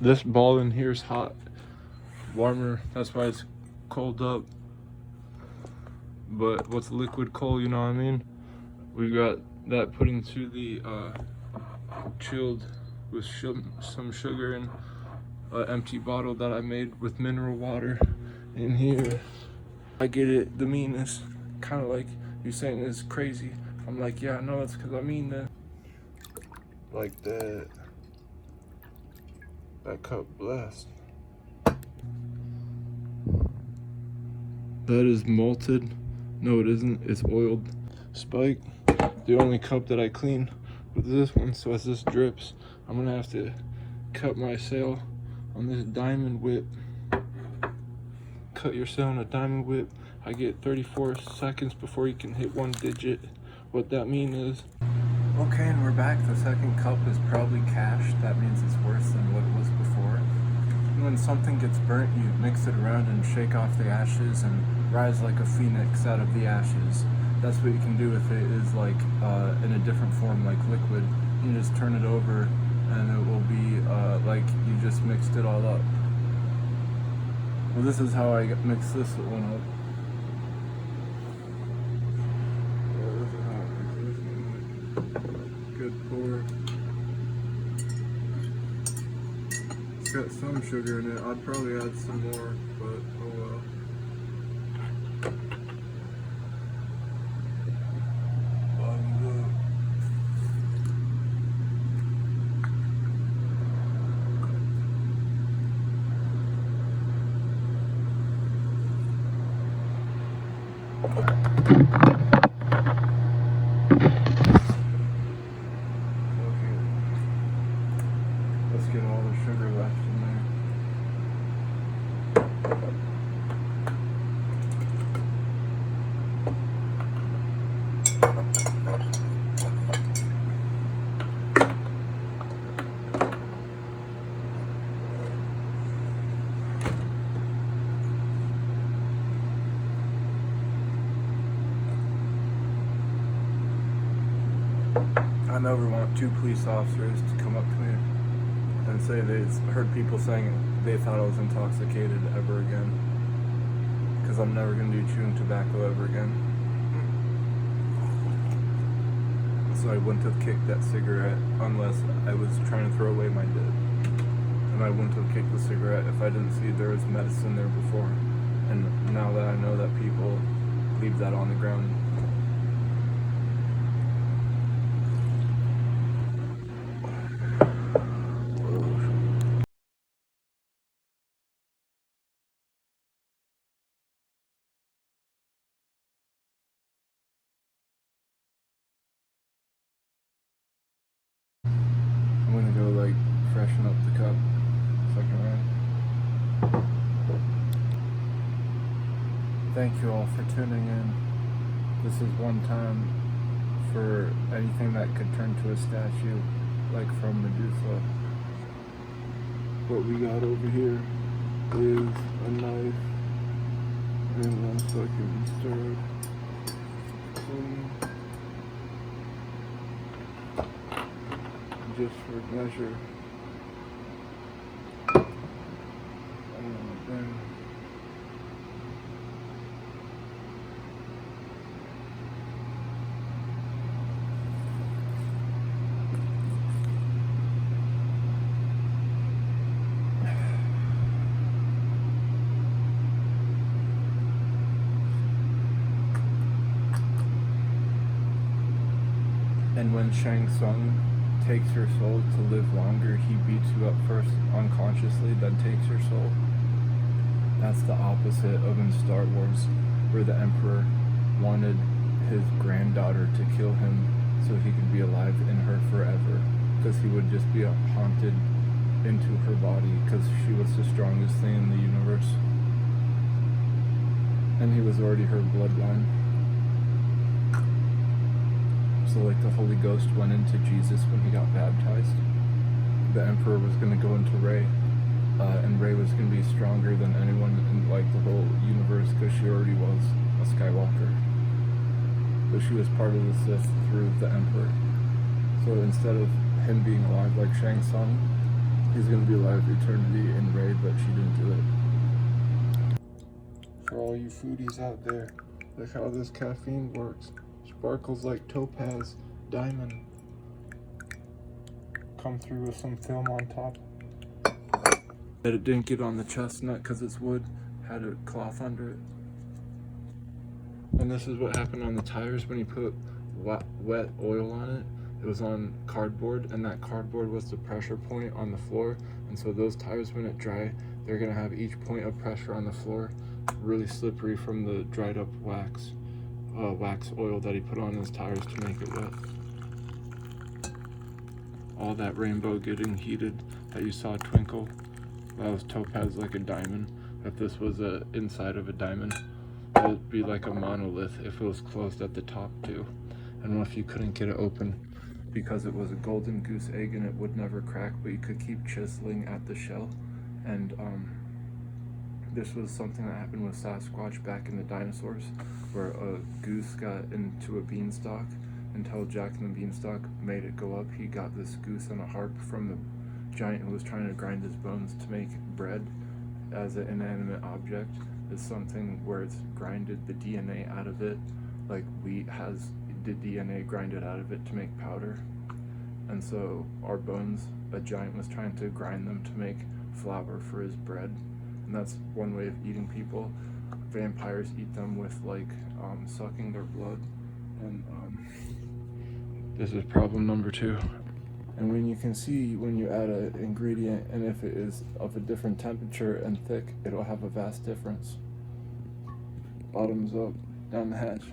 This ball in here is hot, warmer. That's why it's cold up. But what's liquid coal, you know what I mean? We got that put into the chilled with some sugar and an empty bottle that I made with mineral water in here. I get it, the meanness, kind of like you saying it's crazy. I'm like, yeah, I know it's because I mean that. Like that. That cup blessed. That is malted. No, it isn't. It's oiled. Spike. The only cup that I clean with this one, so as this drips, I'm gonna have to cut my sail on this diamond whip. Cut your sail on a diamond whip. I get 34 seconds before you can hit one digit. What that means is... Okay, and we're back. The second cup is probably cashed. That means it's worse than what it was before. And when something gets burnt, you mix it around and shake off the ashes and rise like a phoenix out of the ashes. That's what you can do with it, is like in a different form, like liquid. You just turn it over and it will be like you just mixed it all up. Well, this is how I mix this one up. Good pour. It's got some sugar in it. I'd probably add some more, but oh well. Let's get all the sugar left in there. I never want two police officers to come up to me and say they heard people saying they thought I was intoxicated ever again. Because I'm never going to do chewing tobacco ever again. So I wouldn't have kicked that cigarette unless I was trying to throw away my dip. And I wouldn't have kicked the cigarette if I didn't see there was medicine there before. And now that I know that people leave that on the ground. I'm gonna go like freshen up the cup. Second round. Thank you all for tuning in. This is one time for anything that could turn to a statue, like from Medusa. What we got over here is a knife and one fucking stirred. Just for measure. And when Shang Tsung takes your soul to live longer, he beats you up first unconsciously, then takes your soul. That's the opposite of in Star Wars, where the Emperor wanted his granddaughter to kill him so he could be alive in her forever, because he would just be haunted into her body because she was the strongest thing in the universe. And he was already her bloodline. So like the Holy Ghost went into Jesus when he got baptized. The Emperor was going to go into Rey, and Rey was going to be stronger than anyone in like the whole universe because she already was a Skywalker. But she was part of the Sith through the Emperor. So instead of him being alive like Shang Tsung, He's gonna be alive eternity in raid, but she didn't do it. For all you foodies out there, look how this caffeine works. Sparkles like topaz, diamond. Come through with some film on top. That it didn't get on the chestnut because it's wood, had a cloth under it. And this is what happened on the tires when you put wet oil on it. It was on cardboard, and that cardboard was the pressure point on the floor. And so those tires, when it dry, they're gonna have each point of pressure on the floor really slippery from the dried up wax oil that he put on his tires to make it wet. All that rainbow getting heated that you saw twinkle, that was topaz like a diamond. If this was a inside of a diamond, it would be like a monolith if it was closed at the top too. And if you couldn't get it open because it was a golden goose egg and it would never crack, but you could keep chiseling at the shell. And this was something that happened with Sasquatch back in the dinosaurs, where a goose got into a beanstalk until Jack and the Beanstalk made it go up. He got this goose on a harp from the giant who was trying to grind his bones to make bread as an inanimate object. Is something where it's grinded the DNA out of it, like wheat has the DNA grinded out of it to make powder. And so our bones, a giant was trying to grind them to make flour for his bread. And that's one way of eating people. Vampires eat them with like sucking their blood. And this is problem number 2. And when you can see when you add an ingredient, and if it is of a different temperature and thick, it'll have a vast difference. Bottoms up, down the hatch.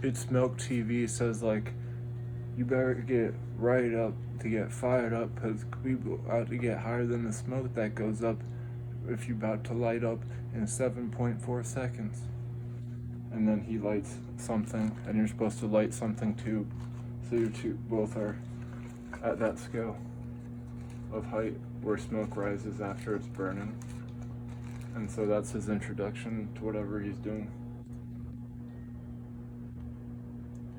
It's Milk TV says like, you better get right up to get fired up, because we about to get higher than the smoke that goes up if you're about to light up in 7.4 seconds. And then he lights something, and you're supposed to light something too. So you two both are at that scale of height where smoke rises after it's burning. And so that's his introduction to whatever he's doing.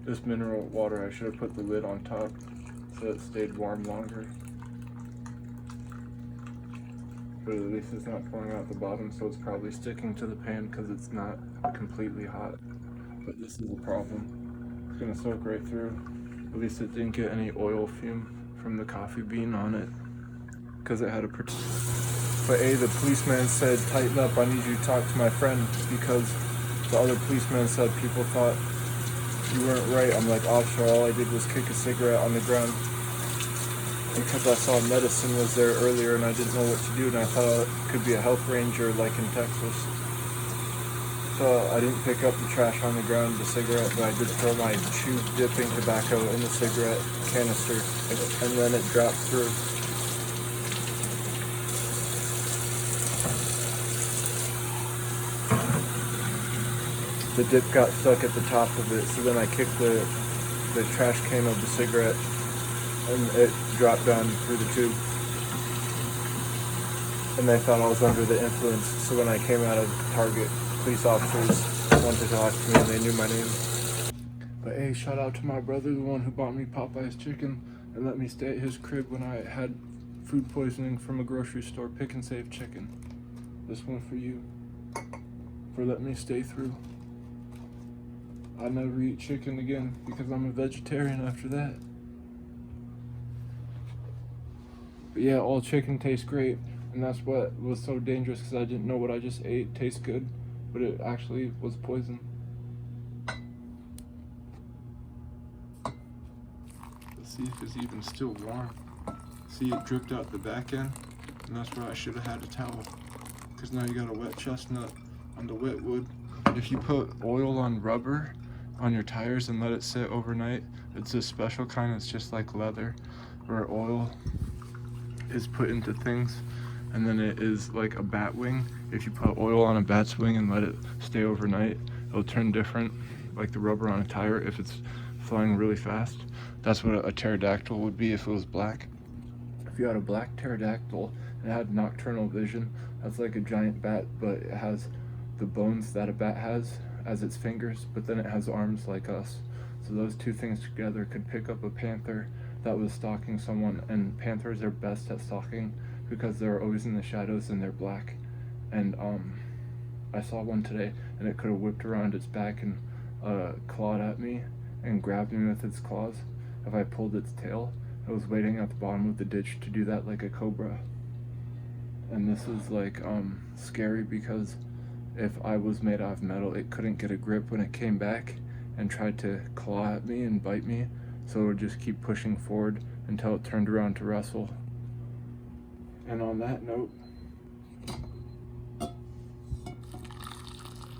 This mineral water, I should have put the lid on top so it stayed warm longer. But at least it's not pouring out the bottom, so it's probably sticking to the pan because it's not completely hot. But this is a problem. It's gonna soak right through. At least it didn't get any oil fume from the coffee bean on it, because it had a But the policeman said, tighten up, I need you to talk to my friend, because the other policeman said people thought you weren't right. I'm like, officer, all I did was kick a cigarette on the ground because I saw medicine was there earlier and I didn't know what to do, and I thought it could be a health ranger like in Texas. So I didn't pick up the trash on the ground, the cigarette, but I did throw my chew dipping tobacco in the cigarette canister, and then it dropped through. The dip got stuck at the top of it, so then I kicked the trash can of the cigarette, and it dropped down through the tube. And they thought I was under the influence, so when I came out of Target, police officers wanted to talk to me and they knew my name. But hey, shout out to my brother, the one who bought me Popeye's chicken and let me stay at his crib when I had food poisoning from a grocery store. Pick and Save chicken. This one for you, for letting me stay through. I'll never eat chicken again because I'm a vegetarian after that. But yeah, all chicken tastes great, and that's what was so dangerous, because I didn't know what I just ate tastes good, but it actually was poison. Let's see if it's even still warm. See, it dripped out the back end, and that's why I should have had a towel, because now you got a wet chestnut on the wet wood. If you put oil on rubber on your tires and let it sit overnight, it's a special kind. It's just like leather, where oil is put into things, and then it is like a bat wing. If you put oil on a bat's wing and let it stay overnight, it'll turn different, like the rubber on a tire if it's flying really fast. That's what a pterodactyl would be if it was black. If you had a black pterodactyl and it had nocturnal vision, that's like a giant bat, but it has the bones that a bat has as its fingers, but then it has arms like us. So those two things together could pick up a panther that was stalking someone, and panthers are best at stalking because they're always in the shadows and they're black. And I saw one today, and it could have whipped around its back and clawed at me and grabbed me with its claws if I pulled its tail. It was waiting at the bottom of the ditch to do that like a cobra. And this is like scary because if I was made out of metal, it couldn't get a grip when it came back and tried to claw at me and bite me, so it would just keep pushing forward until it turned around to wrestle. And on that note,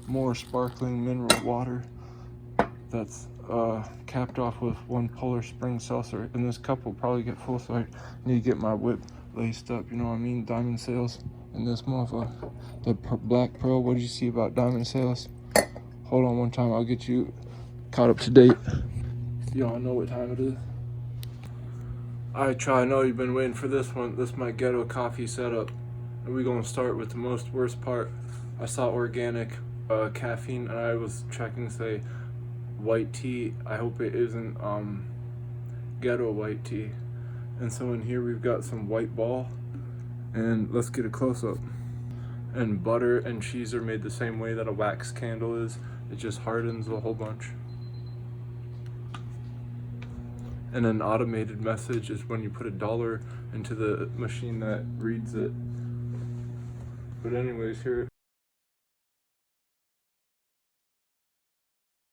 more sparkling mineral water that's capped off with one Polar Spring seltzer, and this cup will probably get full, so I need to get my whip laced up, you know what I mean? Diamond Sales and this motherfucker. The Black Pearl. What did you see about Diamond Sales? Hold on one time, I'll get you caught up to date. Y'all know what time it is? Alright, y'all, I know you've been waiting for this one. This is my ghetto coffee setup, and we're gonna start with the most worst part. I saw organic caffeine, and I was checking to say white tea. I hope it isn't ghetto white tea. And so in here we've got some white ball, and let's get a close-up. And butter and cheese are made the same way that a wax candle is. It just hardens a whole bunch. And an automated message is when you put $1 into the machine that reads it. But anyways, here